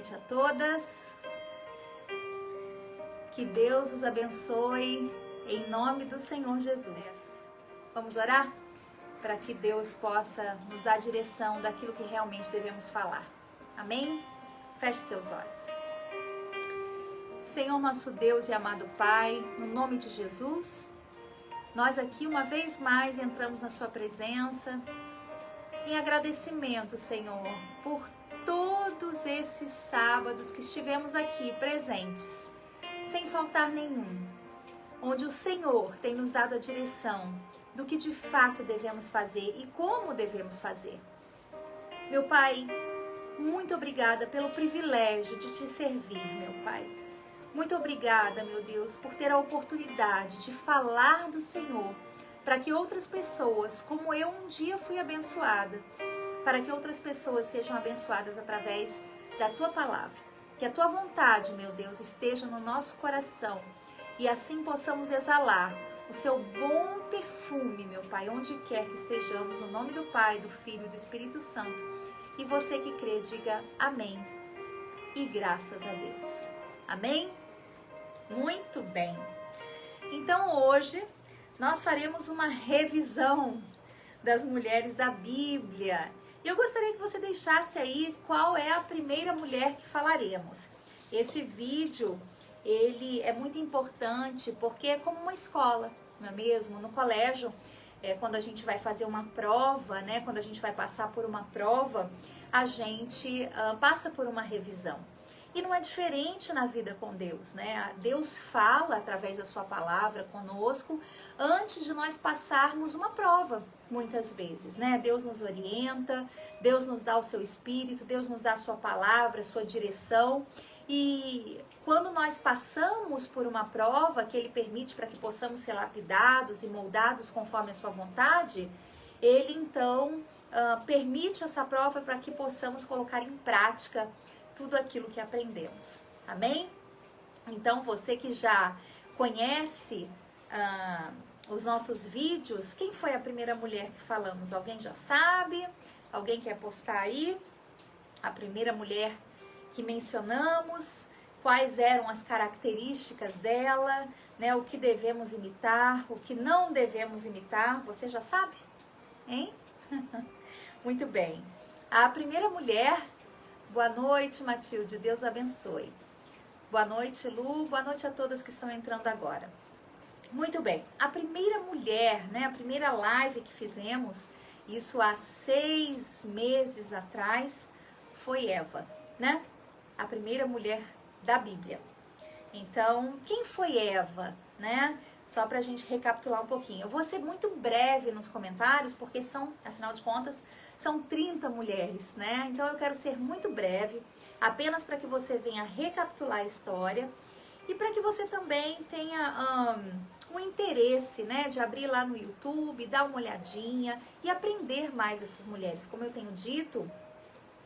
noite a todas. Que Deus os abençoe em nome do Senhor Jesus. Vamos orar? Para que Deus possa nos dar a direção daquilo que realmente devemos falar. Amém? Feche seus olhos. Senhor nosso Deus e amado Pai, no nome de Jesus, nós aqui uma vez mais entramos na sua presença em agradecimento, Senhor, por todos esses sábados que estivemos aqui presentes, sem faltar nenhum, onde o Senhor tem nos dado a direção do que de fato devemos fazer e como devemos fazer. Meu Pai, muito obrigada pelo privilégio de te servir, meu Pai. Muito obrigada, meu Deus, por ter a oportunidade de falar do Senhor, para que outras pessoas, como eu um dia fui abençoada, para que outras pessoas sejam abençoadas através da Tua palavra. Que a Tua vontade, meu Deus, esteja no nosso coração e assim possamos exalar o Seu bom perfume, meu Pai, onde quer que estejamos, no nome do Pai, do Filho e do Espírito Santo. E você que crê, diga amém e graças a Deus. Amém? Muito bem. Então hoje nós faremos uma revisão das mulheres da Bíblia. E eu gostaria que você deixasse aí qual é a primeira mulher que falaremos. Esse vídeo, ele é muito importante porque é como uma escola, não é mesmo? No colégio, quando a gente vai fazer uma prova, né? Quando a gente vai passar por uma prova, a gente passa por uma revisão. E não é diferente na vida com Deus, né? Deus fala através da sua palavra conosco antes de nós passarmos uma prova, muitas vezes, né? Deus nos orienta, Deus nos dá o seu espírito, Deus nos dá a sua palavra, a sua direção. E quando nós passamos por uma prova que Ele permite para que possamos ser lapidados e moldados conforme a sua vontade, Ele então permite essa prova para que possamos colocar em prática tudo aquilo que aprendemos. Amém? Então, você que já conhece os nossos vídeos, quem foi a primeira mulher que falamos? Alguém já sabe? Alguém quer postar aí? A primeira mulher que mencionamos, quais eram as características dela, né? O que devemos imitar, o que não devemos imitar, você já sabe? Hein? Muito bem. A primeira mulher... Boa noite, Matilde. Deus abençoe. Boa noite, Lu. Boa noite a todas que estão entrando agora. Muito bem. A primeira mulher, né? A primeira live que fizemos, isso há 6 meses atrás, foi Eva, né? A primeira mulher da Bíblia. Então, quem foi Eva, né? Só pra gente recapitular um pouquinho. Eu vou ser muito breve nos comentários, porque são, afinal de contas, são 30 mulheres, né? Então eu quero ser muito breve, apenas para que você venha recapitular a história e para que você também tenha um interesse, né? De abrir lá no YouTube, dar uma olhadinha e aprender mais dessas mulheres. Como eu tenho dito,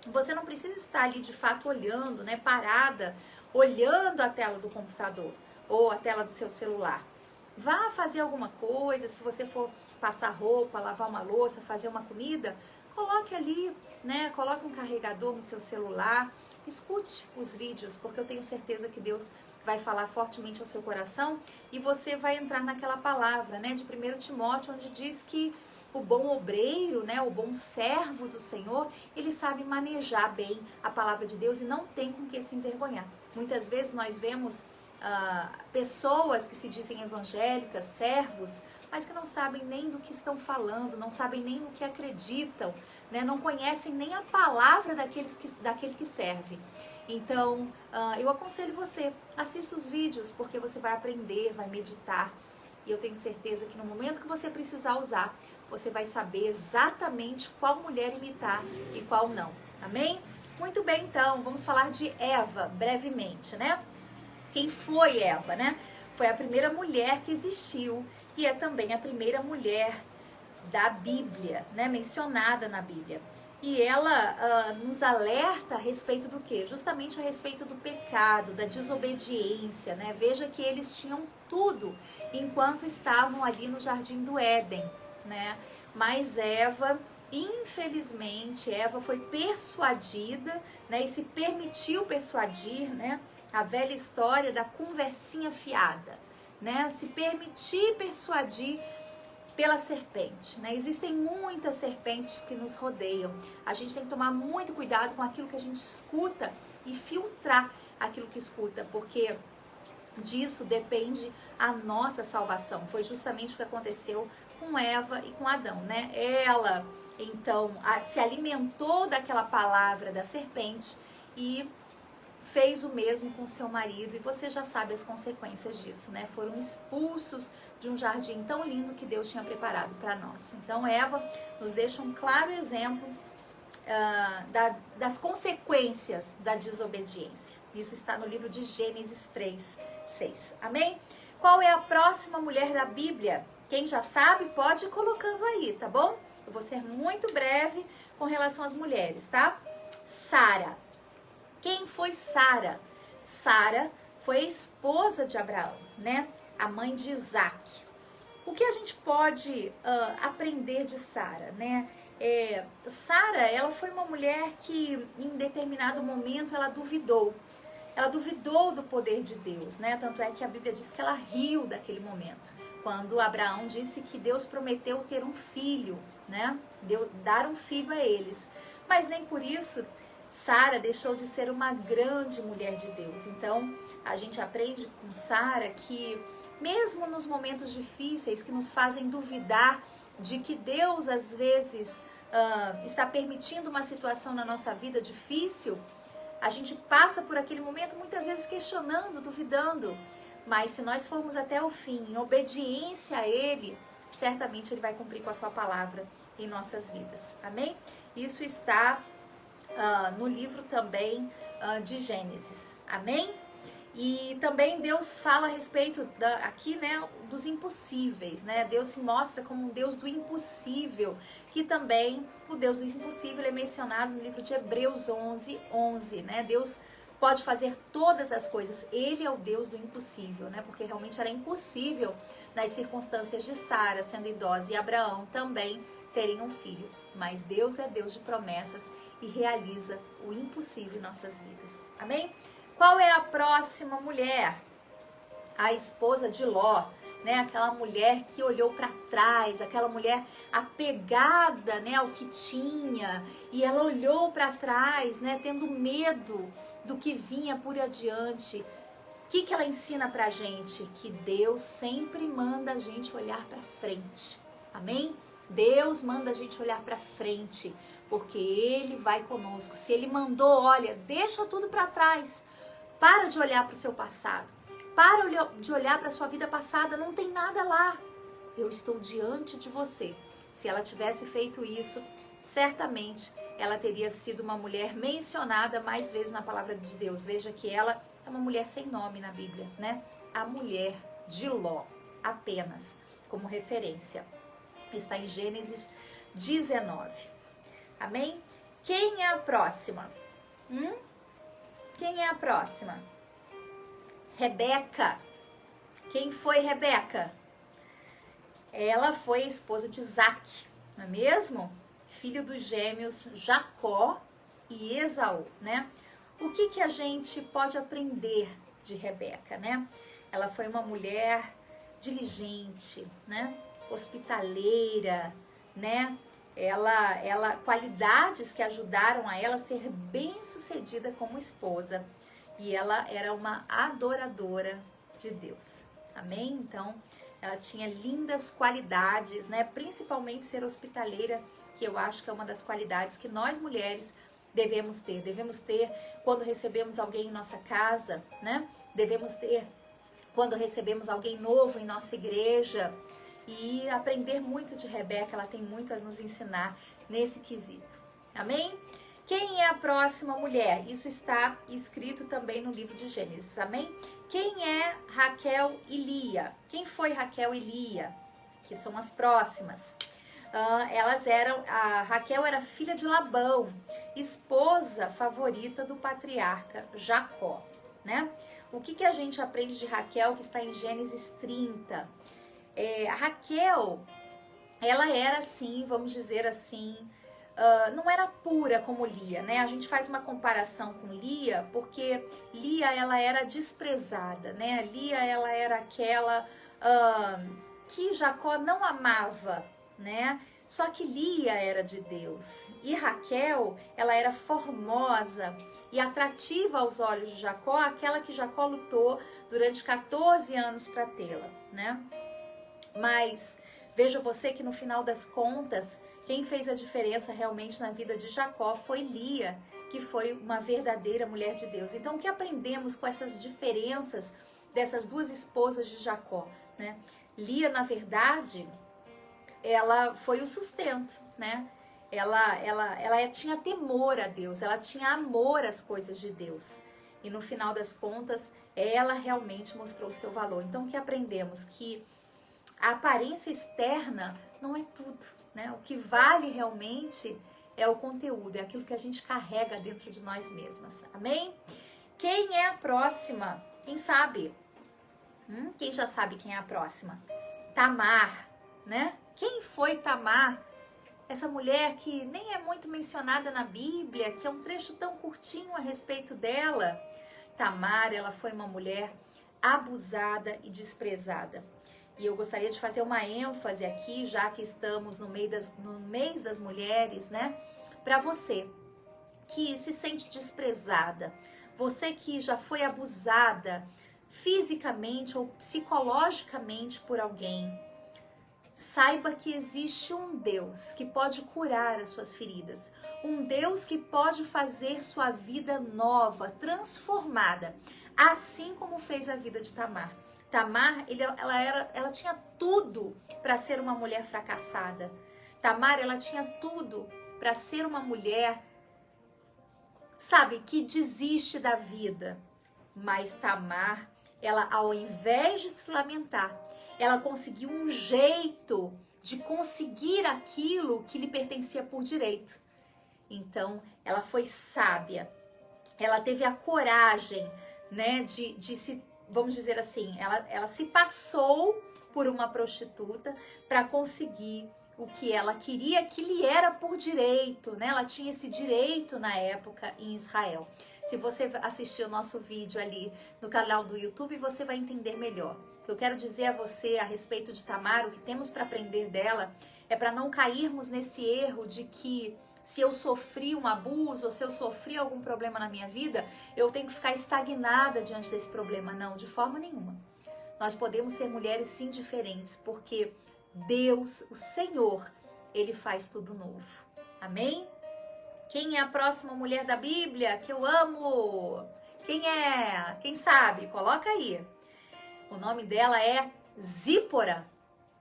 você não precisa estar ali de fato olhando, né? Parada, olhando a tela do computador ou a tela do seu celular. Vá fazer alguma coisa, se você for passar roupa, lavar uma louça, fazer uma comida, coloque ali, né? Coloque um carregador no seu celular, escute os vídeos, porque eu tenho certeza que Deus vai falar fortemente ao seu coração e você vai entrar naquela palavra, né? De 1 Timóteo, onde diz que o bom obreiro, né? O bom servo do Senhor, ele sabe manejar bem a palavra de Deus e não tem com que se envergonhar. Muitas vezes nós vemos pessoas que se dizem evangélicas, servos, mas que não sabem nem do que estão falando, não sabem nem no que acreditam, né? Não conhecem nem a palavra daquele que serve. Então, eu aconselho você, assista os vídeos, porque você vai aprender, vai meditar, e eu tenho certeza que no momento que você precisar usar, você vai saber exatamente qual mulher imitar e qual não. Amém? Muito bem, então, vamos falar de Eva, brevemente, né? Quem foi Eva, né? Foi a primeira mulher que existiu e é também a primeira mulher da Bíblia, né? Mencionada na Bíblia. E ela nos alerta a respeito do quê? Justamente a respeito do pecado, da desobediência, né? Veja que eles tinham tudo enquanto estavam ali no Jardim do Éden, né? Mas Eva Infelizmente, Eva foi persuadida, né, e se permitiu persuadir, né, a velha história da conversinha fiada, né, se permitir persuadir pela serpente, né? Existem muitas serpentes que nos rodeiam. A gente tem que tomar muito cuidado com aquilo que a gente escuta e filtrar aquilo que escuta, porque disso depende a nossa salvação. Foi justamente o que aconteceu com Eva e com Adão, né? Ela, então, se alimentou daquela palavra da serpente e fez o mesmo com seu marido, e você já sabe as consequências disso, né? Foram expulsos de um jardim tão lindo que Deus tinha preparado para nós. Então, Eva nos deixa um claro exemplo das consequências da desobediência. Isso está no livro de Gênesis 3:6. Amém? Qual é a próxima mulher da Bíblia? Quem já sabe, pode ir colocando aí, tá bom? Eu vou ser muito breve com relação às mulheres, tá? Sara. Quem foi Sara? Sara foi a esposa de Abraão, né? A mãe de Isaac. O que a gente pode aprender de Sara, né? Sara, ela foi uma mulher que em determinado momento ela duvidou. Ela duvidou do poder de Deus, né? Tanto é que a Bíblia diz que ela riu daquele momento, quando Abraão disse que Deus prometeu ter um filho, né? Dar um filho a eles. Mas nem por isso Sara deixou de ser uma grande mulher de Deus. Então, a gente aprende com Sara que mesmo nos momentos difíceis que nos fazem duvidar de que Deus às vezes está permitindo uma situação na nossa vida difícil, a gente passa por aquele momento muitas vezes questionando, duvidando, mas se nós formos até o fim, em obediência a Ele, certamente Ele vai cumprir com a sua palavra em nossas vidas. Amém? Isso está no livro também de Gênesis. Amém? E também Deus fala a respeito aqui, né, dos impossíveis, né? Deus se mostra como um Deus do impossível, que também o Deus do impossível é mencionado no livro de Hebreus 11:11, né? Deus pode fazer todas as coisas. Ele é o Deus do impossível, né? Porque realmente era impossível nas circunstâncias de Sara sendo idosa e Abraão também terem um filho. Mas Deus é Deus de promessas e realiza o impossível em nossas vidas. Amém? Qual é a próxima mulher? A esposa de Ló, né? Aquela mulher que olhou para trás, aquela mulher apegada, né, ao que tinha, e ela olhou para trás, né, tendo medo do que vinha por adiante. O que ela ensina pra gente? Que Deus sempre manda a gente olhar para frente. Amém? Deus manda a gente olhar para frente, porque Ele vai conosco. Se Ele mandou, olha, deixa tudo para trás. Para de olhar para o seu passado. Para de olhar para a sua vida passada. Não tem nada lá. Eu estou diante de você. Se ela tivesse feito isso, certamente ela teria sido uma mulher mencionada mais vezes na palavra de Deus. Veja que ela é uma mulher sem nome na Bíblia, né? A mulher de Ló, apenas como referência. Está em Gênesis 19. Amém? Quem é a próxima? Quem é a próxima? Rebeca. Quem foi Rebeca? Ela foi a esposa de Isaac, não é mesmo? Filho dos gêmeos Jacó e Esaú, né? O que a gente pode aprender de Rebeca, né? Ela foi uma mulher diligente, né? Hospitaleira, né? Ela qualidades que ajudaram a ela a ser bem-sucedida como esposa. E ela era uma adoradora de Deus. Amém? Então, ela tinha lindas qualidades, né? Principalmente ser hospitaleira, que eu acho que é uma das qualidades que nós mulheres devemos ter. Devemos ter quando recebemos alguém em nossa casa, né? Devemos ter quando recebemos alguém novo em nossa igreja. E aprender muito de Rebeca, ela tem muito a nos ensinar nesse quesito. Amém? Quem é a próxima mulher? Isso está escrito também no livro de Gênesis. Amém? Quem é Raquel e Lia? Quem foi Raquel e Lia? Que são as próximas. A Raquel era filha de Labão, esposa favorita do patriarca Jacó, né? O que a gente aprende de Raquel que está em Gênesis 30? A Raquel, ela era assim, vamos dizer assim, não era pura como Lia, né? A gente faz uma comparação com Lia, porque Lia, ela era desprezada, né? Lia, ela era aquela que Jacó não amava, né? Só que Lia era de Deus. E Raquel, ela era formosa e atrativa aos olhos de Jacó, aquela que Jacó lutou durante 14 anos para tê-la, né? Mas veja você que no final das contas, quem fez a diferença realmente na vida de Jacó foi Lia, que foi uma verdadeira mulher de Deus. Então, o que aprendemos com essas diferenças dessas duas esposas de Jacó, né? Lia, na verdade, ela foi o sustento, né? Ela tinha temor a Deus, ela tinha amor às coisas de Deus. E no final das contas, ela realmente mostrou o seu valor. Então, o que aprendemos? Que a aparência externa não é tudo, né? O que vale realmente é o conteúdo, é aquilo que a gente carrega dentro de nós mesmas. Amém? Quem é a próxima? Quem sabe? Quem já sabe quem é a próxima? Tamar, né? Quem foi Tamar? Essa mulher que nem é muito mencionada na Bíblia, que é um trecho tão curtinho a respeito dela. Tamar, ela foi uma mulher abusada e desprezada. E eu gostaria de fazer uma ênfase aqui, já que estamos no mês das mulheres, né? Para você que se sente desprezada, você que já foi abusada fisicamente ou psicologicamente por alguém, saiba que existe um Deus que pode curar as suas feridas, um Deus que pode fazer sua vida nova, transformada, assim como fez a vida de Tamar. Tamar, ela tinha tudo para ser uma mulher fracassada. Tamar, ela tinha tudo para ser uma mulher, sabe, que desiste da vida. Mas Tamar, ela, ao invés de se lamentar, ela conseguiu um jeito de conseguir aquilo que lhe pertencia por direito. Então, ela foi sábia. Ela teve a coragem, né, de se, vamos dizer assim, ela se passou por uma prostituta para conseguir o que ela queria, que lhe era por direito, né? Ela tinha esse direito na época em Israel. Se você assistir o nosso vídeo ali no canal do YouTube, você vai entender melhor. O que eu quero dizer a você a respeito de Tamar, o que temos para aprender dela, é para não cairmos nesse erro de que se eu sofri um abuso ou se eu sofri algum problema na minha vida, eu tenho que ficar estagnada diante desse problema. Não, de forma nenhuma. Nós podemos ser mulheres sim diferentes, porque Deus, o Senhor, Ele faz tudo novo. Amém? Quem é a próxima mulher da Bíblia que eu amo? Quem é? Quem sabe? Coloca aí. O nome dela é Zípora.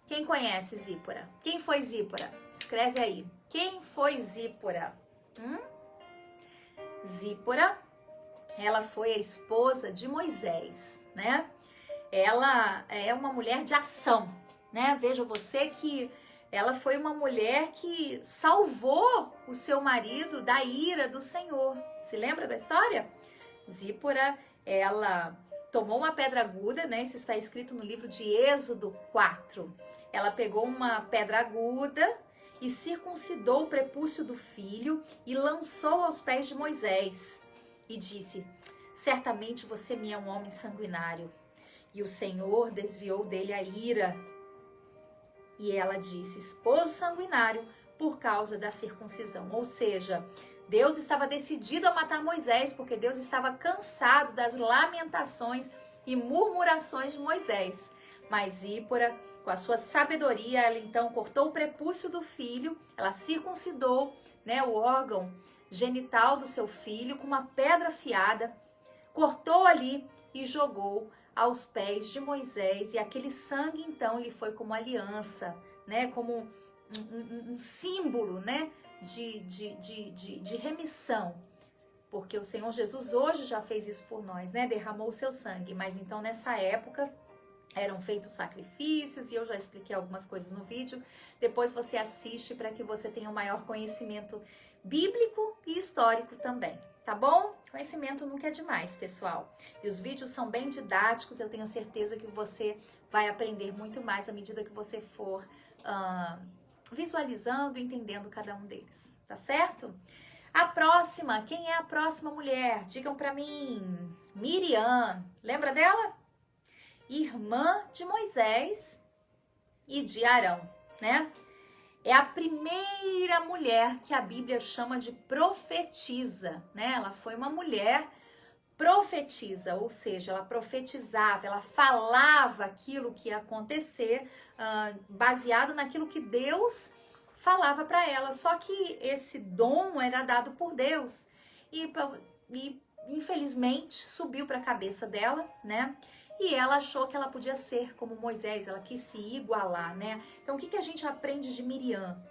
Quem conhece Zípora? Quem foi Zípora? Escreve aí. Quem foi Zípora? Zípora, ela foi a esposa de Moisés, né? Ela é uma mulher de ação, né? Veja você que ela foi uma mulher que salvou o seu marido da ira do Senhor. Se lembra da história? Zípora, ela tomou uma pedra aguda, né? Isso está escrito no livro de Êxodo 4. Ela pegou uma pedra aguda e circuncidou o prepúcio do filho e lançou aos pés de Moisés. E disse: certamente você me é um homem sanguinário. E o Senhor desviou dele a ira. E ela disse: esposo sanguinário, por causa da circuncisão. Ou seja, Deus estava decidido a matar Moisés, porque Deus estava cansado das lamentações e murmurações de Moisés. Mas Zípora, com a sua sabedoria, ela então cortou o prepúcio do filho, ela circuncidou, né, o órgão genital do seu filho com uma pedra afiada, cortou ali e jogou aos pés de Moisés, e aquele sangue então lhe foi como aliança, né, como um símbolo, né, de remissão, porque o Senhor Jesus hoje já fez isso por nós, né, derramou o seu sangue, mas então nessa época eram feitos sacrifícios, e eu já expliquei algumas coisas no vídeo. Depois você assiste para que você tenha um maior conhecimento bíblico e histórico também, tá bom? Conhecimento nunca é demais, pessoal. E os vídeos são bem didáticos, eu tenho certeza que você vai aprender muito mais à medida que você for visualizando e entendendo cada um deles, tá tá certo? A próxima, quem é a próxima mulher? Digam pra mim. Miriam, lembra dela? Irmã de Moisés e de Arão, né? É a primeira mulher que a Bíblia chama de profetisa, né? Ela foi uma mulher profetisa, ou seja, ela profetizava, ela falava aquilo que ia acontecer, baseado naquilo que Deus falava para ela. Só que esse dom era dado por Deus e infelizmente subiu para a cabeça dela, né? E ela achou que ela podia ser como Moisés, ela quis se igualar, né? Então, o que a gente aprende de Miriam?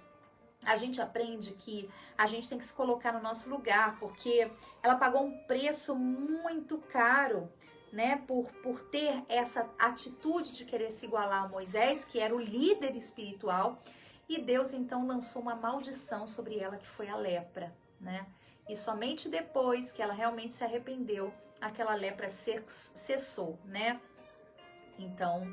A gente aprende que a gente tem que se colocar no nosso lugar, porque ela pagou um preço muito caro, né? Por ter essa atitude de querer se igualar a Moisés, que era o líder espiritual, e Deus então lançou uma maldição sobre ela, que foi a lepra, né? E somente depois que ela realmente se arrependeu, aquela lepra cessou, né? Então,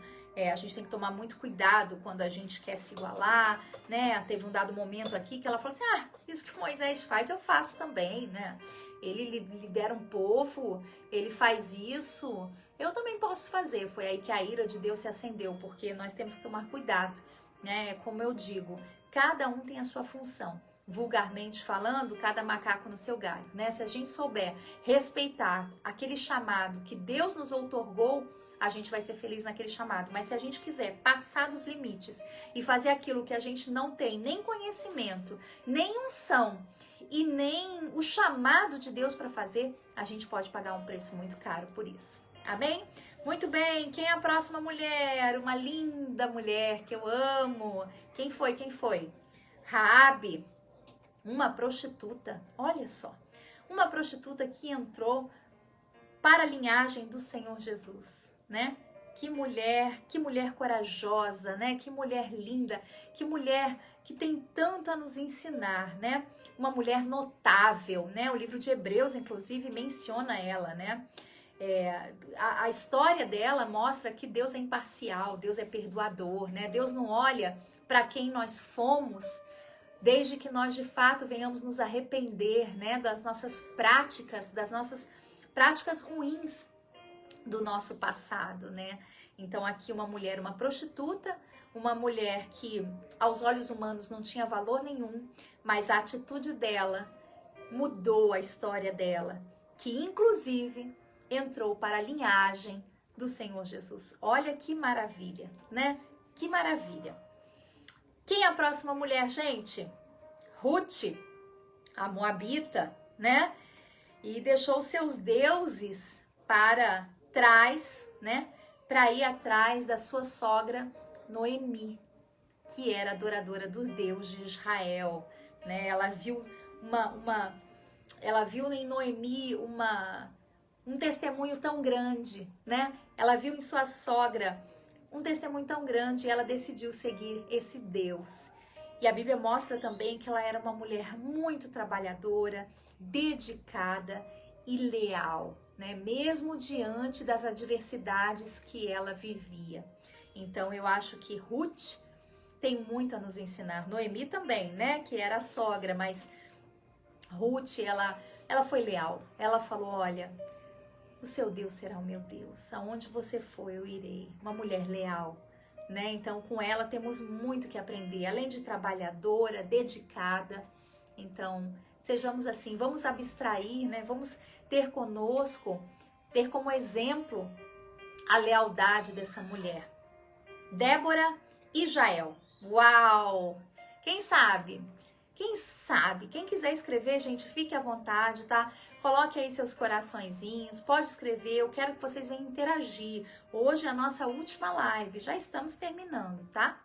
a gente tem que tomar muito cuidado quando a gente quer se igualar, né? Teve um dado momento aqui que ela falou assim, isso que Moisés faz, eu faço também, né? Ele lidera um povo, ele faz isso, eu também posso fazer. Foi aí que a ira de Deus se acendeu, porque nós temos que tomar cuidado, né? Como eu digo, cada um tem a sua função. Vulgarmente falando, cada macaco no seu galho, né? Se a gente souber respeitar aquele chamado que Deus nos outorgou, a gente vai ser feliz naquele chamado. Mas se a gente quiser passar dos limites e fazer aquilo que a gente não tem nem conhecimento, nem unção e nem o chamado de Deus para fazer, a gente pode pagar um preço muito caro por isso. Amém? Muito bem, quem é a próxima mulher? Uma linda mulher que eu amo. Quem foi? Quem foi? Raabe, uma prostituta. Olha só, uma prostituta que entrou para a linhagem do Senhor Jesus, né? Que mulher corajosa, né? Que mulher linda, que mulher que tem tanto a nos ensinar, né? Uma mulher notável, né? O livro de Hebreus, inclusive, menciona ela, né? A história dela mostra que Deus é imparcial, Deus é perdoador, né? Deus não olha para quem nós fomos, desde que nós de fato venhamos nos arrepender, né? Das nossas práticas ruins do nosso passado, né? Então aqui uma mulher, uma prostituta, uma mulher que aos olhos humanos não tinha valor nenhum, mas a atitude dela mudou a história dela, que inclusive entrou para a linhagem do Senhor Jesus. Olha que maravilha, né? Que maravilha. Quem é a próxima mulher, gente? Ruth, a moabita, né? E deixou seus deuses para trás, né? Para ir atrás da sua sogra Noemi, que era adoradora dos deuses de Israel, né? Ela viu em Noemi um testemunho tão grande, né? Ela viu em sua sogra um testemunho tão grande e ela decidiu seguir esse Deus. E a Bíblia mostra também que ela era uma mulher muito trabalhadora, dedicada e leal, né? Mesmo diante das adversidades que ela vivia. Então eu acho que Ruth tem muito a nos ensinar. Noemi também, né? Que era a sogra, mas Ruth, ela foi leal. Ela falou, olha, o seu Deus será o meu Deus. Aonde você for, eu irei. Uma mulher leal, né? Então, com ela temos muito que aprender. Além de trabalhadora, dedicada. Então, sejamos assim. Vamos abstrair, né? Vamos ter conosco, ter como exemplo a lealdade dessa mulher. Débora e Jael. Uau! Quem sabe? Quem sabe? Quem quiser escrever, gente, fique à vontade, tá? Coloque aí seus coraçõezinhos, pode escrever, eu quero que vocês venham interagir. Hoje é a nossa última live, já estamos terminando, tá?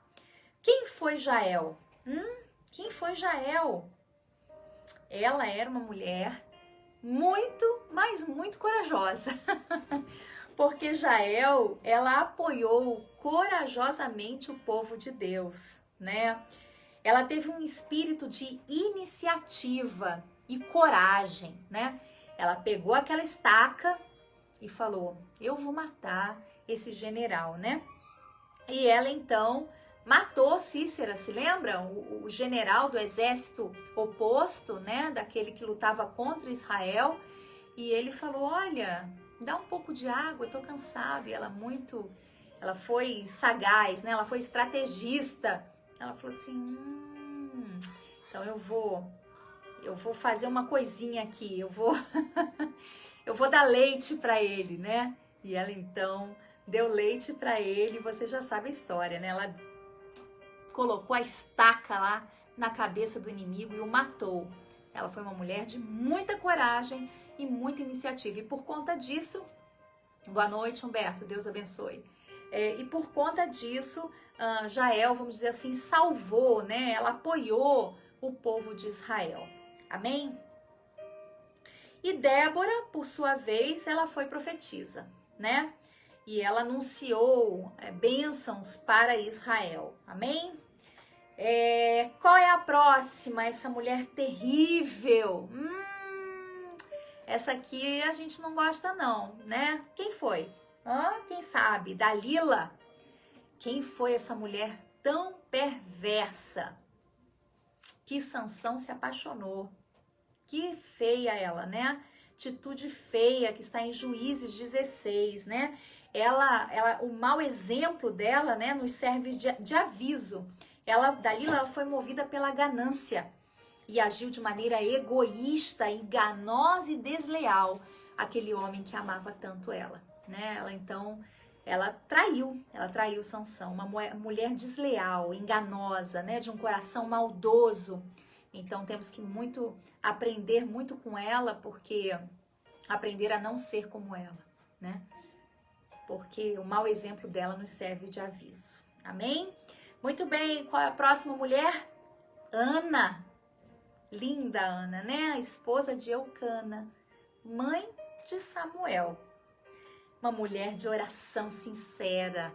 Quem foi Jael? Quem foi Jael? Ela era uma mulher muito, mas muito corajosa. Porque Jael, ela apoiou corajosamente o povo de Deus, né? Ela teve um espírito de iniciativa e coragem, né? Ela pegou aquela estaca e falou, eu vou matar esse general, né? E ela então matou Cícera, se lembram? O general do exército oposto, né, daquele que lutava contra Israel, e ele falou, olha, dá um pouco de água, eu tô cansado, e ela foi sagaz, né, ela foi estrategista, ela falou assim, então eu vou fazer uma coisinha aqui, eu vou dar leite para ele, né, e ela então deu leite para ele, você já sabe a história, né, ela colocou a estaca lá na cabeça do inimigo e o matou. Ela foi uma mulher de muita coragem e muita iniciativa. E por conta disso, boa noite, Humberto, Deus abençoe. E por conta disso, Jael, vamos dizer assim, salvou, né? Ela apoiou o povo de Israel. Amém? E Débora, por sua vez, ela foi profetisa, né? E ela anunciou bênçãos para Israel. Amém? Qual é a próxima? Essa mulher terrível. Essa aqui a gente não gosta não, né? Quem foi? Quem sabe? Dalila. Quem foi essa mulher tão perversa que Sansão se apaixonou? Que feia ela, né? Atitude feia que está em Juízes 16, né? O mau exemplo dela, né, nos serve de aviso. Dalila, ela foi movida pela ganância e agiu de maneira egoísta, enganosa e desleal aquele homem que amava tanto ela, né? Ela traiu Sansão, uma mulher desleal, enganosa, né, de um coração maldoso. Então temos que aprender muito com ela, porque aprender a não ser como ela, né? Porque o mau exemplo dela nos serve de aviso. Amém? Muito bem, qual é a próxima mulher? Ana. Linda Ana, né? A esposa de Eucana, mãe de Samuel. Uma mulher de oração sincera,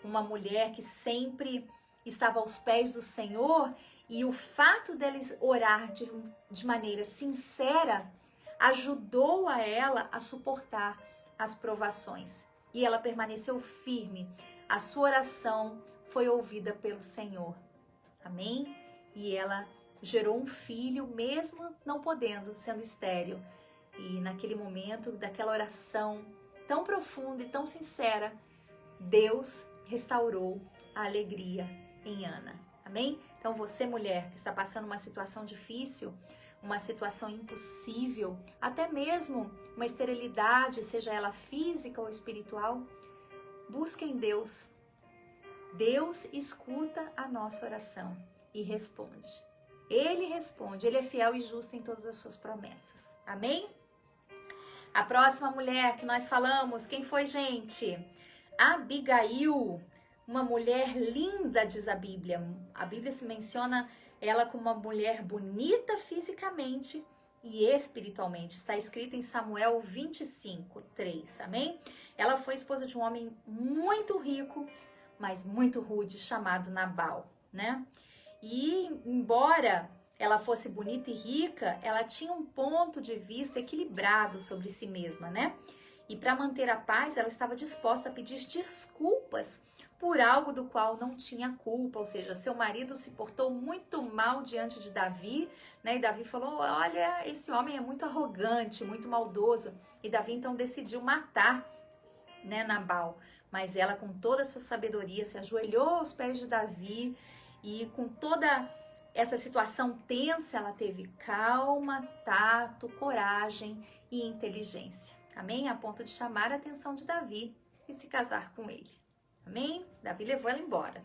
uma mulher que sempre estava aos pés do Senhor, e o fato dela orar de maneira sincera ajudou a ela a suportar as provações. E ela permaneceu firme. A sua oração foi ouvida pelo Senhor. Amém? E ela gerou um filho, mesmo não podendo, sendo estéril. E naquele momento, daquela oração tão profunda e tão sincera, Deus restaurou a alegria em Ana. Amém? Então você, mulher, que está passando uma situação difícil, uma situação impossível, até mesmo uma esterilidade, seja ela física ou espiritual, busque em Deus. Deus escuta a nossa oração e responde. Ele responde, ele é fiel e justo em todas as suas promessas. Amém? A próxima mulher que nós falamos, quem foi, gente? Abigail, uma mulher linda, diz a Bíblia. A Bíblia se menciona ela como uma mulher bonita fisicamente e espiritualmente. Está escrito em Samuel 25, 3, amém? Ela foi esposa de um homem muito rico, mas muito rude, chamado Nabal, né? E embora ela fosse bonita e rica, ela tinha um ponto de vista equilibrado sobre si mesma, né? E para manter a paz, ela estava disposta a pedir desculpas por algo do qual não tinha culpa, ou seja, seu marido se portou muito mal diante de Davi, né? E Davi falou, olha, esse homem é muito arrogante, muito maldoso. E Davi então decidiu matar, né, Nabal. Mas ela, com toda a sua sabedoria, se ajoelhou aos pés de Davi e com toda essa situação tensa, ela teve calma, tato, coragem e inteligência. Amém? A ponto de chamar a atenção de Davi e se casar com ele. Amém? Davi levou ela embora.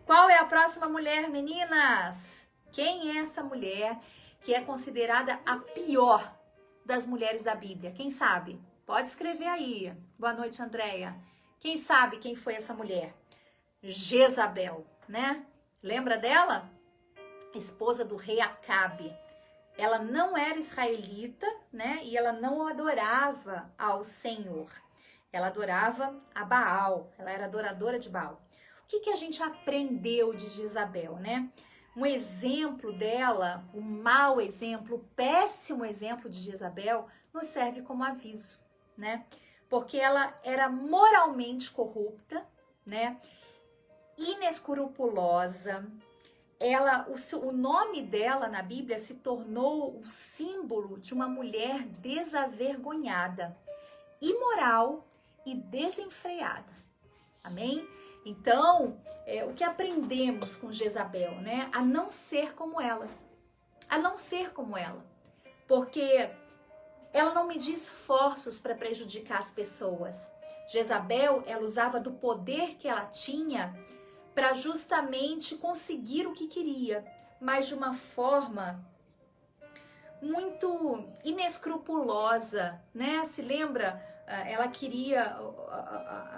Qual é a próxima mulher, meninas? Quem é essa mulher que é considerada a pior das mulheres da Bíblia? Quem sabe? Pode escrever aí. Boa noite, Andréia. Quem sabe quem foi essa mulher? Jezabel, né? Lembra dela? Esposa do rei Acabe. Ela não era israelita, né? E ela não adorava ao Senhor. Ela adorava a Baal. Ela era adoradora de Baal. O que a gente aprendeu de Jezabel, né? Um exemplo dela, um mau exemplo, o péssimo exemplo de Jezabel, nos serve como aviso, né? Porque ela era moralmente corrupta, né? inescrupulosa. O nome dela na Bíblia se tornou o símbolo de uma mulher desavergonhada, imoral e desenfreada. Amém? Então, o que aprendemos com Jezabel, né? A não ser como ela. A não ser como ela. Porque ela não media esforços para prejudicar as pessoas. Jezabel, ela usava do poder que ela tinha para justamente conseguir o que queria, mas de uma forma muito inescrupulosa, né? Se lembra? Ela queria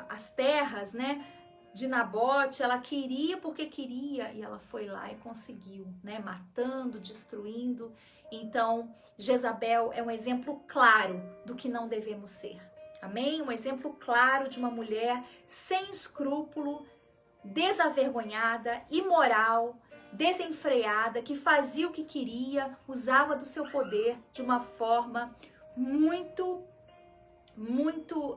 as terras, né? De Nabote, ela queria porque queria e ela foi lá e conseguiu, né? Matando, destruindo. Então, Jezabel é um exemplo claro do que não devemos ser. Amém? Um exemplo claro de uma mulher sem escrúpulo, desavergonhada, imoral, desenfreada, que fazia o que queria, usava do seu poder de uma forma muito, muito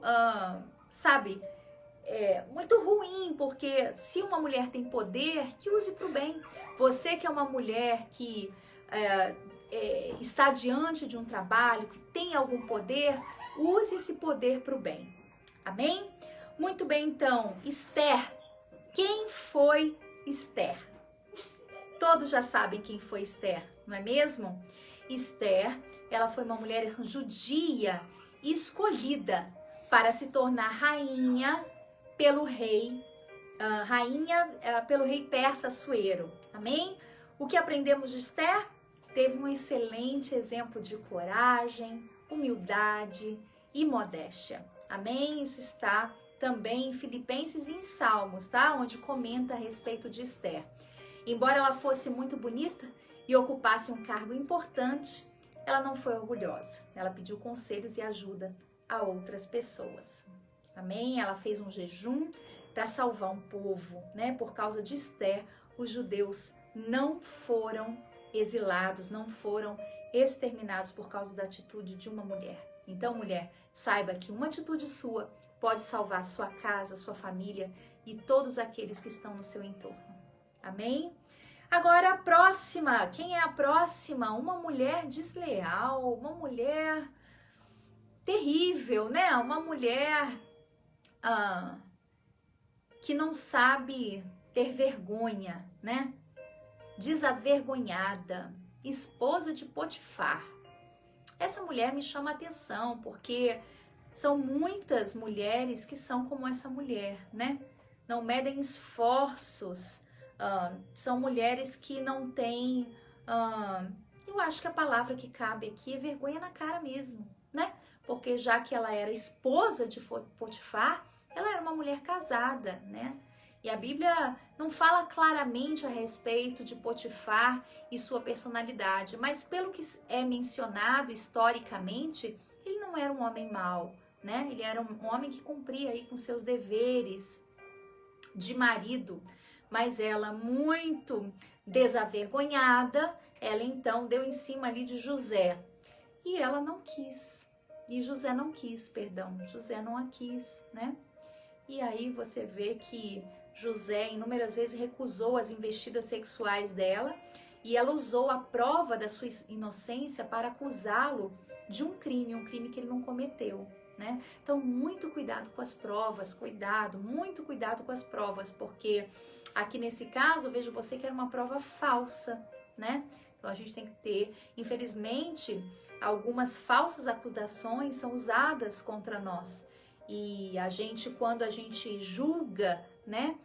ruim, porque se uma mulher tem poder, que use para o bem. Você que é uma mulher que está diante de um trabalho, que tem algum poder, use esse poder para o bem. Amém? Muito bem, então, Esther. Quem foi Esther? Todos já sabem quem foi Esther, não é mesmo? Esther, ela foi uma mulher judia escolhida para se tornar rainha pelo rei persa Assuero. Amém? O que aprendemos de Esther? Teve um excelente exemplo de coragem, humildade e modéstia. Amém? Isso está também em Filipenses e em Salmos, tá? Onde comenta a respeito de Esther. Embora ela fosse muito bonita e ocupasse um cargo importante, ela não foi orgulhosa. Ela pediu conselhos e ajuda a outras pessoas. Amém? Ela fez um jejum para salvar um povo, né? Por causa de Esther, os judeus não foram exilados, não foram exterminados por causa da atitude de uma mulher. Então, mulher, saiba que uma atitude sua pode salvar sua casa, sua família e todos aqueles que estão no seu entorno. Amém? Agora a próxima. Quem é a próxima? Uma mulher desleal, uma mulher terrível, né? Uma mulher que não sabe ter vergonha, né? Desavergonhada, esposa de Potifar. Essa mulher me chama a atenção porque são muitas mulheres que são como essa mulher, né? Não medem esforços, são mulheres que não têm, eu acho que a palavra que cabe aqui é vergonha na cara mesmo, né? Porque já que ela era esposa de Potifar, ela era uma mulher casada, né? E a Bíblia não fala claramente a respeito de Potifar e sua personalidade, mas pelo que é mencionado historicamente, ele não era um homem mau, né? Ele era um homem que cumpria aí com seus deveres de marido, mas ela muito desavergonhada, ela então deu em cima ali de José. E ela não quis. E José não quis, José não a quis, né? E aí você vê que José inúmeras vezes recusou as investidas sexuais dela e ela usou a prova da sua inocência para acusá-lo de um crime que ele não cometeu, né? Então, muito cuidado com as provas, muito cuidado com as provas, porque aqui nesse caso, eu vejo você que era uma prova falsa, né? Então, a gente tem que ter, infelizmente, algumas falsas acusações são usadas contra nós. E a gente, quando a gente julga, né?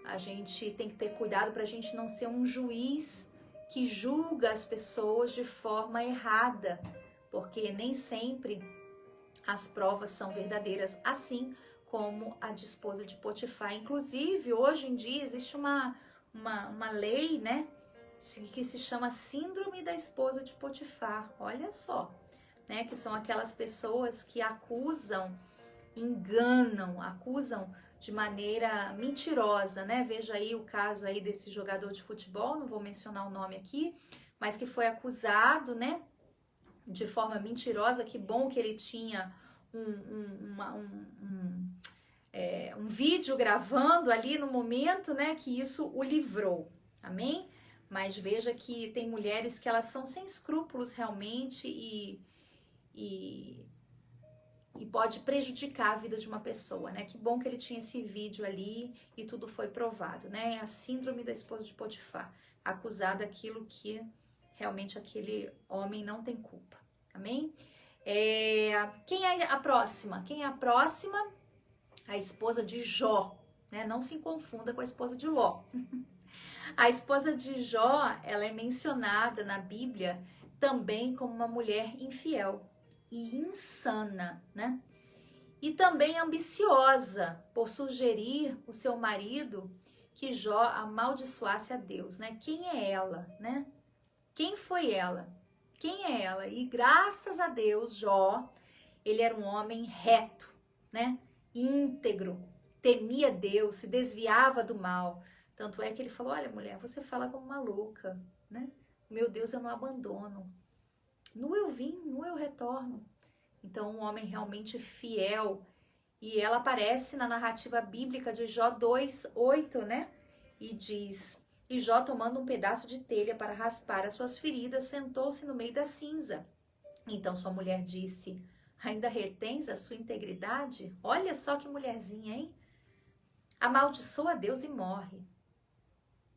A gente tem que ter cuidado para a gente não ser um juiz que julga as pessoas de forma errada, porque nem sempre as provas são verdadeiras, assim como a de esposa de Potifar. Inclusive, hoje em dia existe uma lei, né, que se chama Síndrome da Esposa de Potifar. Olha só, né, que são aquelas pessoas que acusam, enganam, acusam de maneira mentirosa, né? Veja aí o caso aí desse jogador de futebol, não vou mencionar o nome aqui, mas que foi acusado, né, de forma mentirosa. Que bom que ele tinha um vídeo gravando ali no momento, né, que isso o livrou. Amém? Mas veja que tem mulheres que elas são sem escrúpulos realmente e pode prejudicar a vida de uma pessoa, né? Que bom que ele tinha esse vídeo ali e tudo foi provado, né? A síndrome da esposa de Potifar, acusada daquilo que realmente aquele homem não tem culpa. Amém? Quem é a próxima? Quem é a próxima? A esposa de Jó, né? Não se confunda com a esposa de Ló. A esposa de Jó, ela é mencionada na Bíblia também como uma mulher infiel e insana, né? E também ambiciosa por sugerir o seu marido que Jó amaldiçoasse a Deus, né? Quem é ela, né? Quem foi ela? Quem é ela? E graças a Deus, Jó, ele era um homem reto, né? Íntegro, temia Deus, se desviava do mal. Tanto é que ele falou, olha mulher, você fala como uma louca, né? Meu Deus, eu não abandono. Nu eu vim, nu eu retorno. Então, um homem realmente fiel. E ela aparece na narrativa bíblica de Jó 2:8, né? E diz, e Jó, tomando um pedaço de telha para raspar as suas feridas, sentou-se no meio da cinza. Então sua mulher disse, ainda retens a sua integridade? Olha só que mulherzinha, hein? Amaldiçoa a Deus e morre.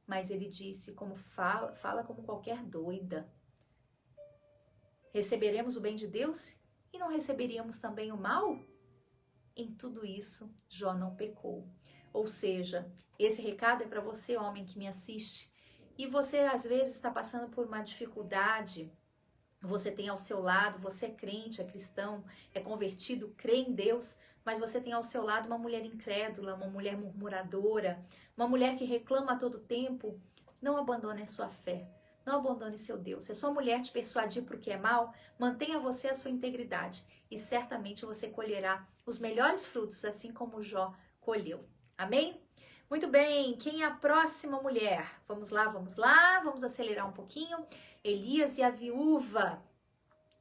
Mas ele disse, como fala como qualquer doida. Receberemos o bem de Deus e não receberíamos também o mal? Em tudo isso, Jó não pecou. Ou seja, esse recado é para você, homem que me assiste, e você às vezes está passando por uma dificuldade, você tem ao seu lado, você é crente, é cristão, é convertido, crê em Deus, mas você tem ao seu lado uma mulher incrédula, uma mulher murmuradora, uma mulher que reclama a todo tempo. Não abandone a sua fé, não abandone seu Deus. Se a sua mulher te persuadir para o que é mal, mantenha você a sua integridade e certamente você colherá os melhores frutos, assim como Jó colheu. Amém? Muito bem, quem é a próxima mulher? Vamos lá, vamos acelerar um pouquinho. Elias e a viúva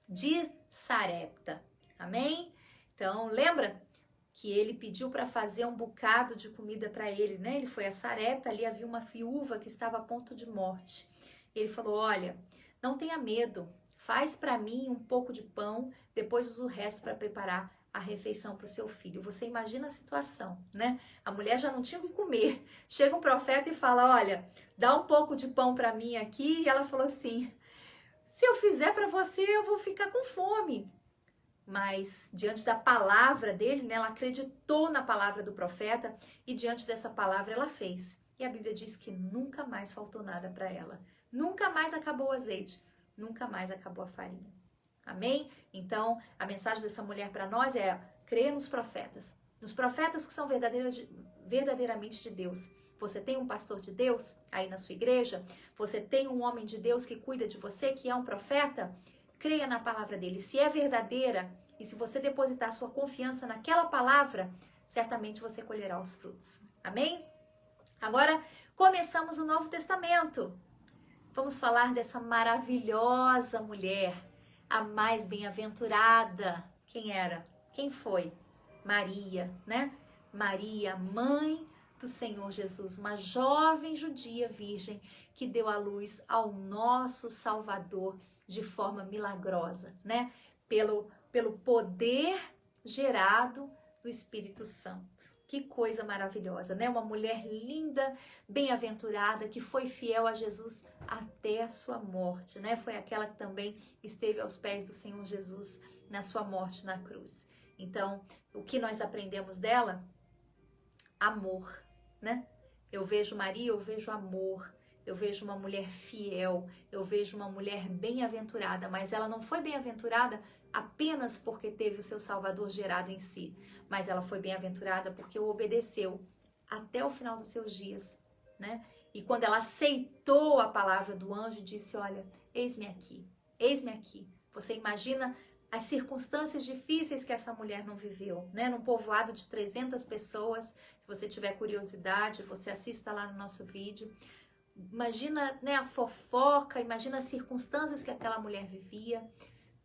de Sarepta. Amém? Então, lembra que ele pediu para fazer um bocado de comida para ele, né? Ele foi a Sarepta, ali havia uma viúva que estava a ponto de morte. Ele falou, olha, não tenha medo, faz para mim um pouco de pão, depois usa o resto para preparar a refeição para o seu filho. Você imagina a situação, né? A mulher já não tinha o que comer. Chega um profeta e fala, olha, dá um pouco de pão para mim aqui. E ela falou assim, se eu fizer para você, eu vou ficar com fome. Mas diante da palavra dele, né, ela acreditou na palavra do profeta e diante dessa palavra ela fez. E a Bíblia diz que nunca mais faltou nada para ela. Nunca mais acabou o azeite, nunca mais acabou a farinha. Amém? Então, a mensagem dessa mulher para nós é crer nos profetas que são verdadeiramente de Deus. Você tem um pastor de Deus aí na sua igreja? Você tem um homem de Deus que cuida de você, que é um profeta? Creia na palavra dele. Se é verdadeira e se você depositar sua confiança naquela palavra, certamente você colherá os frutos. Amém? Agora, começamos o Novo Testamento. Vamos falar dessa maravilhosa mulher, a mais bem-aventurada. Quem era? Quem foi? Maria, né? Maria, mãe do Senhor Jesus, uma jovem judia virgem que deu à luz ao nosso Salvador de forma milagrosa, né? Pelo poder gerado do Espírito Santo. Que coisa maravilhosa, né? Uma mulher linda, bem-aventurada, que foi fiel a Jesus até a sua morte, né? Foi aquela que também esteve aos pés do Senhor Jesus na sua morte na cruz. Então, o que nós aprendemos dela? Amor, né? Eu vejo Maria, eu vejo amor, eu vejo uma mulher fiel, eu vejo uma mulher bem-aventurada, mas ela não foi bem-aventurada apenas porque teve o seu Salvador gerado em si, mas ela foi bem-aventurada porque o obedeceu até o final dos seus dias, né? E quando ela aceitou a palavra do anjo, disse, olha, eis-me aqui, eis-me aqui. Você imagina as circunstâncias difíceis que essa mulher não viveu, né? Num povoado de 300 pessoas, se você tiver curiosidade, você assista lá no nosso vídeo. Imagina, né, a fofoca, imagina as circunstâncias que aquela mulher vivia,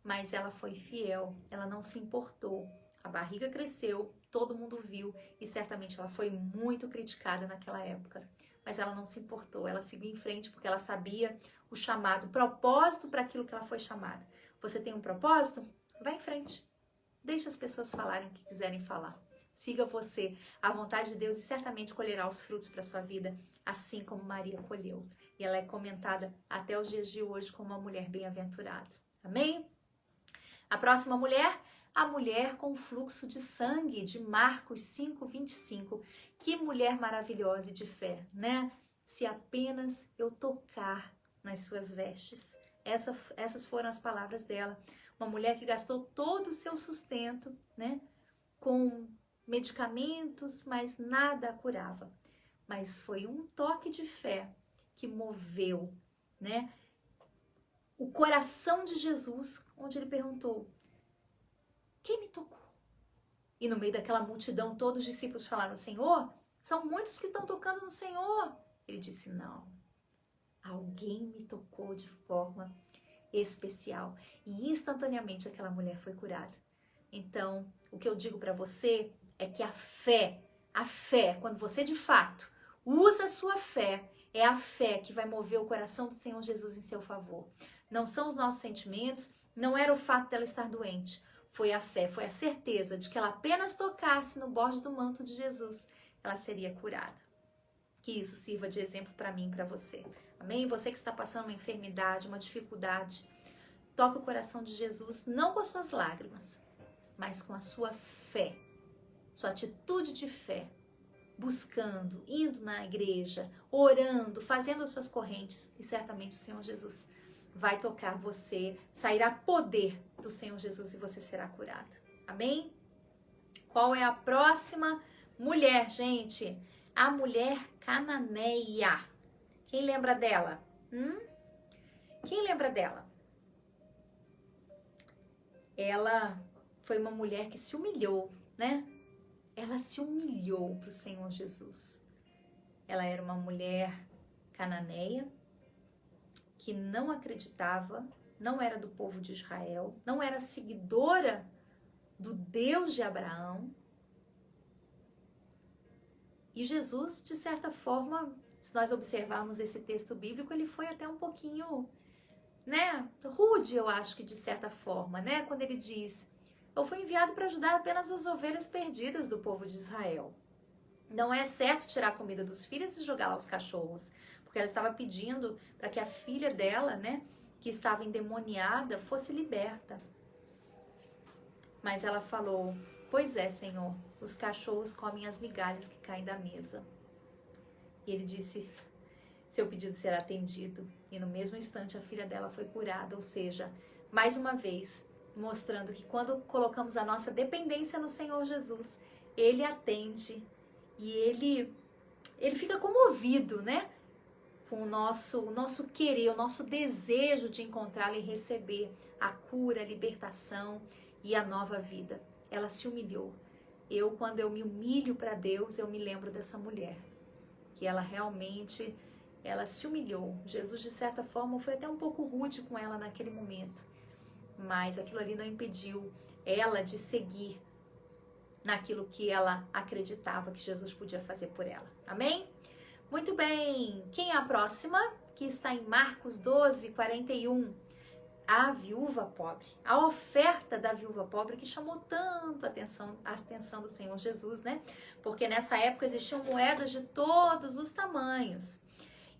mas ela foi fiel, ela não se importou. A barriga cresceu, todo mundo viu e certamente ela foi muito criticada naquela época. Mas ela não se importou, ela seguiu em frente porque ela sabia o chamado, o propósito para aquilo que ela foi chamada. Você tem um propósito? Vai em frente. Deixa as pessoas falarem o que quiserem falar. Siga você a vontade de Deus e certamente colherá os frutos para a sua vida, assim como Maria colheu. E ela é comentada até os dias de hoje como uma mulher bem-aventurada. Amém? A próxima mulher, a mulher com fluxo de sangue, de Marcos 5:25. Que mulher maravilhosa e de fé, né? Se apenas eu tocar nas suas vestes. Essas foram as palavras dela. Uma mulher que gastou todo o seu sustento, né? Com medicamentos, mas nada a curava. Mas foi um toque de fé que moveu, né? O coração de Jesus, onde ele perguntou: quem me tocou? E no meio daquela multidão, todos os discípulos falaram: Senhor, são muitos que estão tocando no Senhor. Ele disse: não, alguém me tocou de forma especial. E instantaneamente aquela mulher foi curada. Então, o que eu digo para você é que a fé, quando você de fato usa a sua fé, é a fé que vai mover o coração do Senhor Jesus em seu favor. Não são os nossos sentimentos, não era o fato dela estar doente. Foi a fé, foi a certeza de que ela apenas tocasse no borde do manto de Jesus, ela seria curada. Que isso sirva de exemplo para mim e para você. Amém? Você que está passando uma enfermidade, uma dificuldade, toca o coração de Jesus, não com as suas lágrimas, mas com a sua fé, sua atitude de fé, buscando, indo na igreja, orando, fazendo as suas correntes, e certamente o Senhor Jesus vai tocar você, sairá poder do Senhor Jesus e você será curado. Amém? Qual é a próxima mulher, gente? A mulher cananeia. Quem lembra dela? Quem lembra dela? Ela foi uma mulher que se humilhou, né? Ela se humilhou para o Senhor Jesus. Ela era uma mulher cananeia que não acreditava, não era do povo de Israel, não era seguidora do Deus de Abraão. E Jesus, de certa forma, se nós observarmos esse texto bíblico, ele foi até um pouquinho, né, rude, eu acho que de certa forma, né? Quando ele diz: eu fui enviado para ajudar apenas as ovelhas perdidas do povo de Israel. Não é certo tirar a comida dos filhos e jogar lá os cachorros, porque ela estava pedindo para que a filha dela, né, que estava endemoniada, fosse liberta. Mas ela falou: pois é, Senhor, os cachorros comem as migalhas que caem da mesa. E ele disse: seu pedido será atendido. E no mesmo instante a filha dela foi curada, ou seja, mais uma vez, mostrando que quando colocamos a nossa dependência no Senhor Jesus, Ele atende e Ele fica comovido, né? Com o nosso querer, o nosso desejo de encontrá-lo e receber a cura, a libertação e a nova vida. Ela se humilhou. Quando eu me humilho para Deus, eu me lembro dessa mulher, que ela realmente, ela se humilhou. Jesus, de certa forma, foi até um pouco rude com ela naquele momento, mas aquilo ali não impediu ela de seguir naquilo que ela acreditava que Jesus podia fazer por ela. Amém? Muito bem. Quem é a próxima? Que está em Marcos 12:41. A viúva pobre. A oferta da viúva pobre que chamou tanto a atenção do Senhor Jesus, né? Porque nessa época existiam moedas de todos os tamanhos.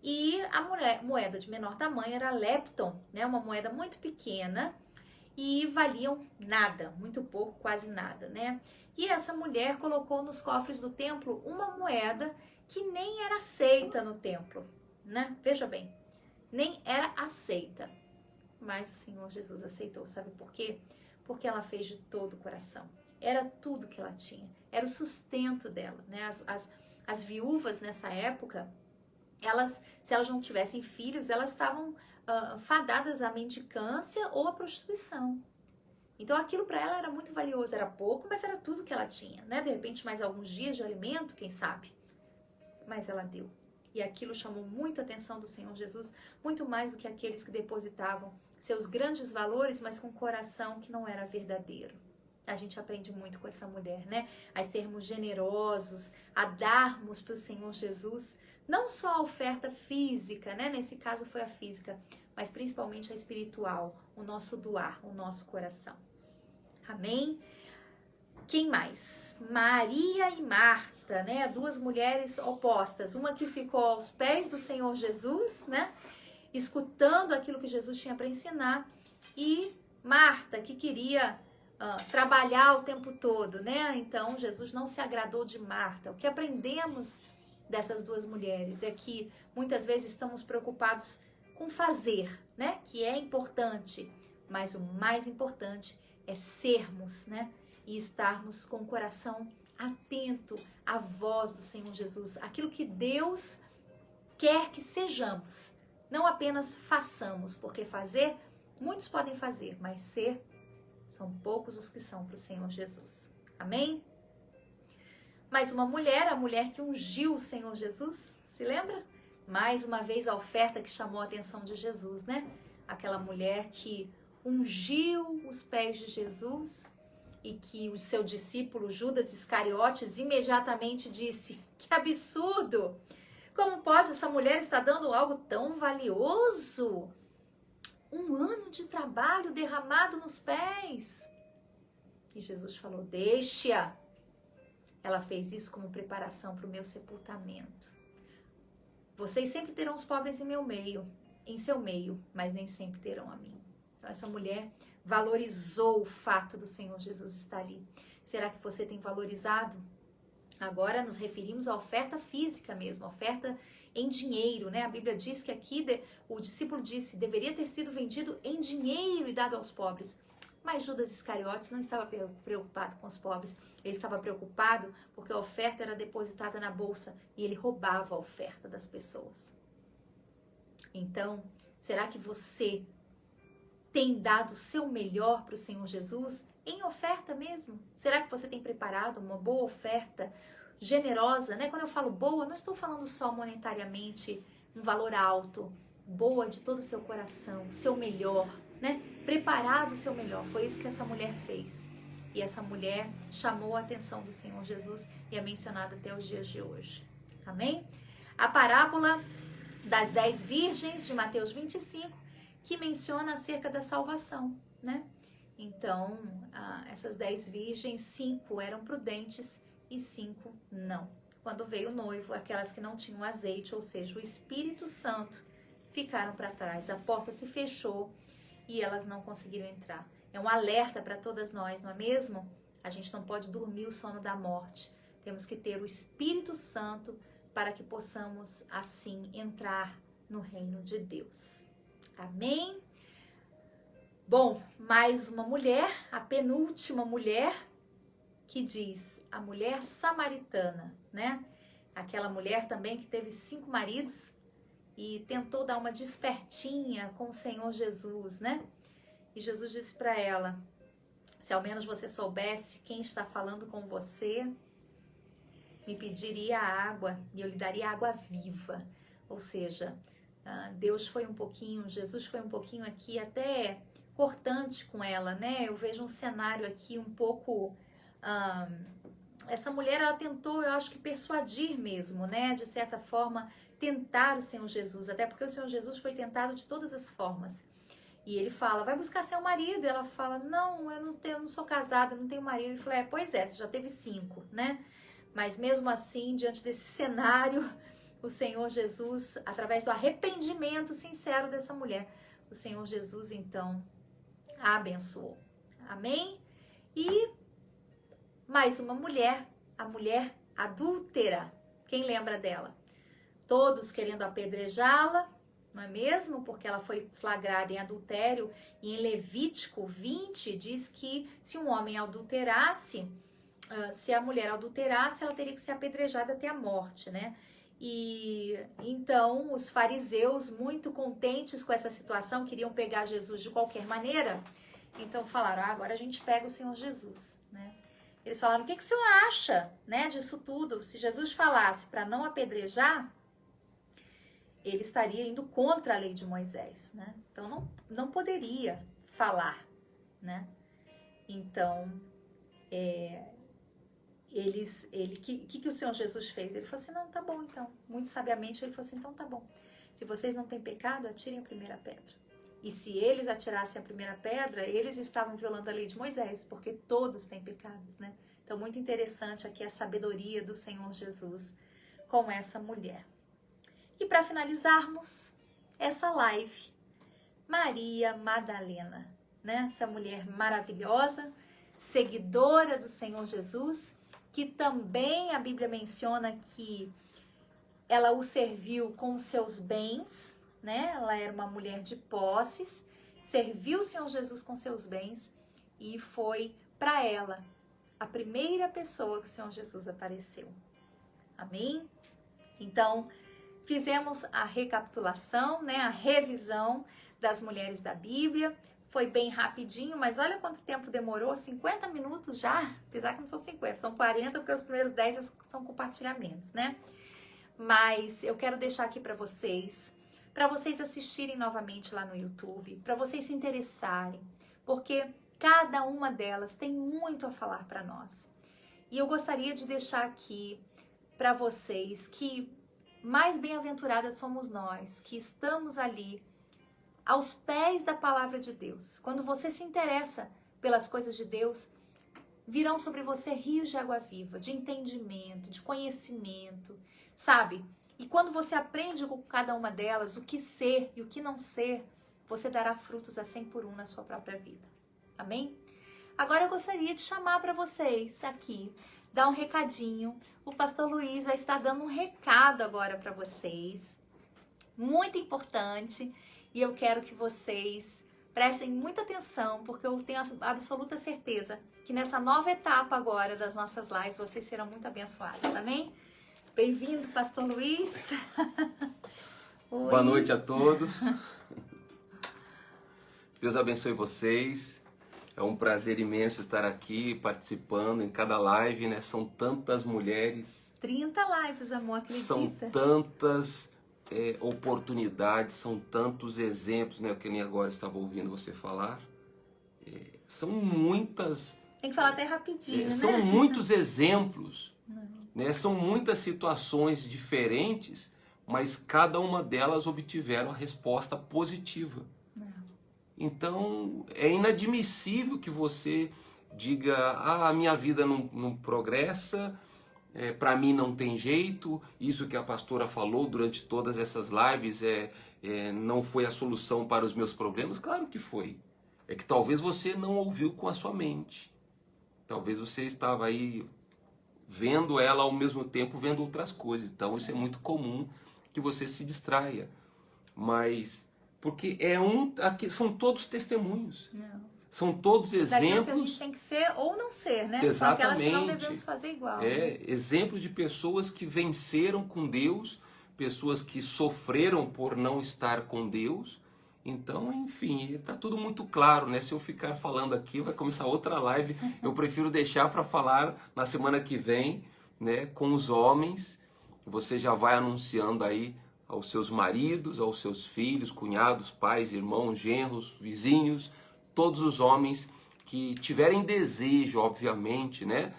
E a moeda de menor tamanho era a lepton, né? Uma moeda muito pequena e valiam nada, muito pouco, quase nada, né? E essa mulher colocou nos cofres do templo uma moeda que nem era aceita no templo, né? Veja bem, nem era aceita. Mas o Senhor Jesus aceitou, sabe por quê? Porque ela fez de todo o coração. Era tudo que ela tinha, era o sustento dela, né? As viúvas nessa época, se elas não tivessem filhos, elas estavam fadadas à mendicância ou à prostituição. Então aquilo para ela era muito valioso, era pouco, mas era tudo que ela tinha, né? De repente mais alguns dias de alimento, quem sabe? Mas ela deu. E aquilo chamou muito a atenção do Senhor Jesus, muito mais do que aqueles que depositavam seus grandes valores, mas com um coração que não era verdadeiro. A gente aprende muito com essa mulher, né? A sermos generosos, a darmos para o Senhor Jesus, não só a oferta física, né? Nesse caso foi a física, mas principalmente a espiritual, o nosso doar, o nosso coração. Amém? Quem mais? Maria e Marta, né? Duas mulheres opostas. Uma que ficou aos pés do Senhor Jesus, né? Escutando aquilo que Jesus tinha para ensinar. E Marta, que queria trabalhar o tempo todo, né? Então, Jesus não se agradou de Marta. O que aprendemos dessas duas mulheres é que muitas vezes estamos preocupados com fazer, né? Que é importante, mas o mais importante é sermos, né? E estarmos com o coração atento à voz do Senhor Jesus, aquilo que Deus quer que sejamos, não apenas façamos, porque fazer, muitos podem fazer, mas ser, são poucos os que são para o Senhor Jesus. Amém? Mais uma mulher, a mulher que ungiu o Senhor Jesus, se lembra? Mais uma vez a oferta que chamou a atenção de Jesus, né? Aquela mulher que ungiu os pés de Jesus e que o seu discípulo Judas Iscariotes imediatamente disse: que absurdo! Como pode essa mulher estar dando algo tão valioso? 1 ano de trabalho derramado nos pés. E Jesus falou: deixa. Ela fez isso como preparação para o meu sepultamento. Vocês sempre terão os pobres em seu meio, mas nem sempre terão a mim. Então essa mulher valorizou o fato do Senhor Jesus estar ali. Será que você tem valorizado? Agora nos referimos à oferta física mesmo, oferta em dinheiro, né? A Bíblia diz que aqui o discípulo disse, deveria ter sido vendido em dinheiro e dado aos pobres. Mas Judas Iscariotes não estava preocupado com os pobres, ele estava preocupado porque a oferta era depositada na bolsa e ele roubava a oferta das pessoas. Então, será que você tem dado o seu melhor para o Senhor Jesus em oferta mesmo? Será que você tem preparado uma boa oferta generosa, né? Quando eu falo boa, não estou falando só monetariamente um valor alto, boa de todo o seu coração, seu melhor, né? Preparado o seu melhor. Foi isso que essa mulher fez. E essa mulher chamou a atenção do Senhor Jesus e é mencionada até os dias de hoje. Amém? A parábola das 10 virgens de Mateus 25, que menciona acerca da salvação, né? Então, essas 10 virgens, 5 eram prudentes e 5 não. Quando veio o noivo, aquelas que não tinham azeite, ou seja, o Espírito Santo, ficaram para trás. A porta se fechou e elas não conseguiram entrar. É um alerta para todas nós, não é mesmo? A gente não pode dormir o sono da morte. Temos que ter o Espírito Santo para que possamos, assim, entrar no reino de Deus. Amém? Bom, mais uma mulher, a penúltima mulher, que diz, a mulher samaritana, né? Aquela mulher também que teve 5 maridos e tentou dar uma despertinha com o Senhor Jesus, né? E Jesus disse para ela, se ao menos você soubesse quem está falando com você, me pediria água e eu lhe daria água viva. Ou seja, Jesus foi um pouquinho aqui até cortante com ela, né? Eu vejo um cenário aqui um pouco... essa mulher, ela tentou, eu acho que persuadir mesmo, né? De certa forma, tentar o Senhor Jesus, até porque o Senhor Jesus foi tentado de todas as formas. E ele fala, vai buscar seu marido. E ela fala, não, eu não sou casada, eu não tenho marido. Ele falou, pois é, você já teve 5, né? Mas mesmo assim, diante desse cenário, o Senhor Jesus, através do arrependimento sincero dessa mulher, o Senhor Jesus, então, a abençoou. Amém? E mais uma mulher, a mulher adúltera. Quem lembra dela? Todos querendo apedrejá-la, não é mesmo? Porque ela foi flagrada em adultério. E em Levítico 20 diz que se um homem adulterasse, se a mulher adulterasse, ela teria que ser apedrejada até a morte, né? E então os fariseus, muito contentes com essa situação, queriam pegar Jesus de qualquer maneira. Então falaram, agora a gente pega o Senhor Jesus, né? Eles falaram, o que o senhor acha, né, disso tudo? Se Jesus falasse para não apedrejar, ele estaria indo contra a lei de Moisés, né? Então não poderia falar, né? Então que o Senhor Jesus fez? Ele falou assim, não, tá bom então. Muito sabiamente ele falou assim, então tá bom. Se vocês não têm pecado, atirem a primeira pedra. E se eles atirassem a primeira pedra, eles estavam violando a lei de Moisés, porque todos têm pecados, né? Então, muito interessante aqui a sabedoria do Senhor Jesus com essa mulher. E para finalizarmos essa live, Maria Madalena, né? Essa mulher maravilhosa, seguidora do Senhor Jesus, que também a Bíblia menciona que ela o serviu com os seus bens, né? Ela era uma mulher de posses, serviu o Senhor Jesus com seus bens e foi para ela a primeira pessoa que o Senhor Jesus apareceu. Amém? Então, fizemos a recapitulação, né? A revisão das mulheres da Bíblia. Foi bem rapidinho, mas olha quanto tempo demorou, 50 minutos já, apesar que não são 50, são 40, porque os primeiros 10 são compartilhamentos, né? Mas eu quero deixar aqui para vocês assistirem novamente lá no YouTube, para vocês se interessarem, porque cada uma delas tem muito a falar para nós. E eu gostaria de deixar aqui para vocês que mais bem-aventuradas somos nós, que estamos ali aos pés da palavra de Deus. Quando você se interessa pelas coisas de Deus, virão sobre você rios de água viva, de entendimento, de conhecimento, sabe? E quando você aprende com cada uma delas o que ser e o que não ser, você dará frutos a 100 por 1 na sua própria vida. Amém? Agora eu gostaria de chamar para vocês aqui, dar um recadinho. O pastor Luiz vai estar dando um recado agora para vocês, muito importante. E eu quero que vocês prestem muita atenção, porque eu tenho absoluta certeza que nessa nova etapa agora das nossas lives, vocês serão muito abençoados, amém? Bem-vindo, pastor Luiz. Boa noite a todos. Deus abençoe vocês. É um prazer imenso estar aqui participando em cada live, né? São tantas mulheres. 30 lives, amor, acredita? São tantas oportunidades, são tantos exemplos, né? Que nem agora estava ouvindo você falar. São muitas... Tem que falar até rapidinho, né? São muitos exemplos, né? São muitas situações diferentes, mas cada uma delas obtiveram a resposta positiva. Então, é inadmissível que você diga, a minha vida não progressa, para mim não tem jeito, isso que a pastora falou durante todas essas lives não foi a solução para os meus problemas. Claro que foi. É que talvez você não ouviu com a sua mente. Talvez você estava aí vendo ela ao mesmo tempo, vendo outras coisas. Então isso é muito comum que você se distraia. Mas, porque aqui são todos testemunhos. Não. São todos exemplos. Daquilo que a gente tem que ser ou não ser, né? Exatamente. São aquelas que não devemos fazer igual. Exemplos de pessoas que venceram com Deus, pessoas que sofreram por não estar com Deus. Então, enfim, está tudo muito claro, né? Se eu ficar falando aqui, vai começar outra live. Eu prefiro deixar para falar na semana que vem, né? Com os homens. Você já vai anunciando aí aos seus maridos, aos seus filhos, cunhados, pais, irmãos, genros, vizinhos, todos os homens que tiverem desejo, obviamente, né?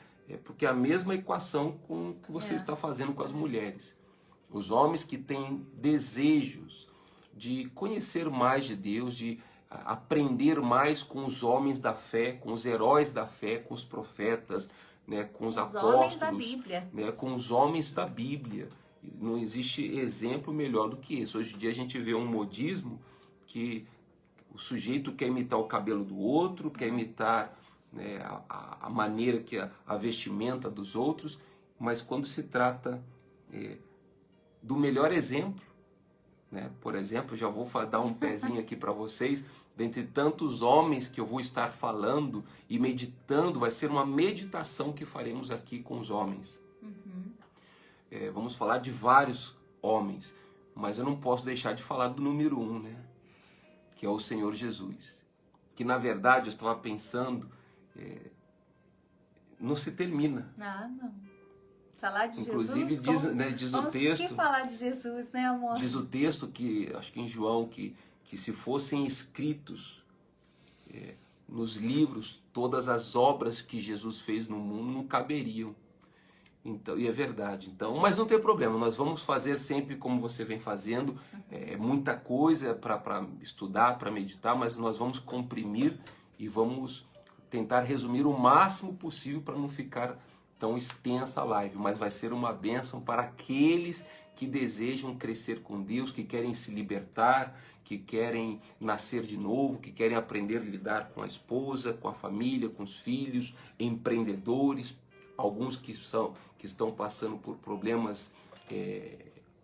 Porque é a mesma equação com que você está fazendo com as mulheres. Os homens que têm desejos de conhecer mais de Deus, de aprender mais com os homens da fé, com os heróis da fé, com os profetas, né? Com os apóstolos, homens da Bíblia. Né? Com os homens da Bíblia. Não existe exemplo melhor do que esse. Hoje em dia a gente vê um modismo que o sujeito quer imitar o cabelo do outro, quer imitar, né, a maneira que a vestimenta dos outros, mas quando se trata do melhor exemplo, né, por exemplo, já vou dar um pezinho aqui para vocês, dentre tantos homens que eu vou estar falando e meditando, vai ser uma meditação que faremos aqui com os homens. Vamos falar de vários homens, mas eu não posso deixar de falar do número 1, né? Que é o Senhor Jesus, que na verdade eu estava pensando, não se termina. Não. Falar de Inclusive, Jesus, diz o texto... que falar de Jesus, né, amor? Diz o texto, que acho que em João, que se fossem escritos nos livros, todas as obras que Jesus fez no mundo não caberiam. Então, e é verdade. Então, mas não tem problema, nós vamos fazer sempre como você vem fazendo, muita coisa para estudar, para meditar, mas nós vamos comprimir e vamos tentar resumir o máximo possível para não ficar tão extensa a live, mas vai ser uma bênção para aqueles que desejam crescer com Deus, que querem se libertar, que querem nascer de novo, que querem aprender a lidar com a esposa, com a família, com os filhos, empreendedores, alguns que estão passando por problemas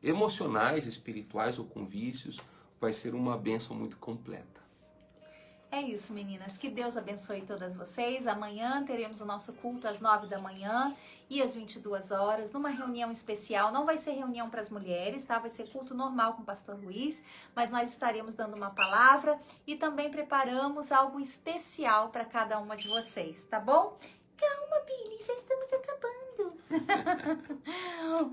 emocionais, espirituais ou com vícios. Vai ser uma bênção muito completa. É isso, meninas. Que Deus abençoe todas vocês. Amanhã teremos o nosso culto às 9 da manhã e às 22 horas, numa reunião especial. Não vai ser reunião para as mulheres, tá? Vai ser culto normal com o pastor Luiz, mas nós estaremos dando uma palavra e também preparamos algo especial para cada uma de vocês, tá bom? Calma, Bini, já estamos acabando.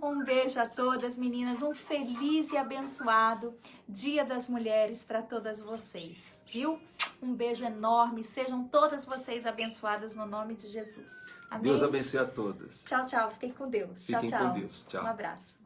Um beijo a todas, meninas. Um feliz e abençoado Dia das Mulheres para todas vocês, viu? Um beijo enorme. Sejam todas vocês abençoadas no nome de Jesus. Amém? Deus abençoe a todas. Tchau, tchau. Fiquem com Deus. Fiquem tchau, tchau. com Deus. Tchau. Um abraço.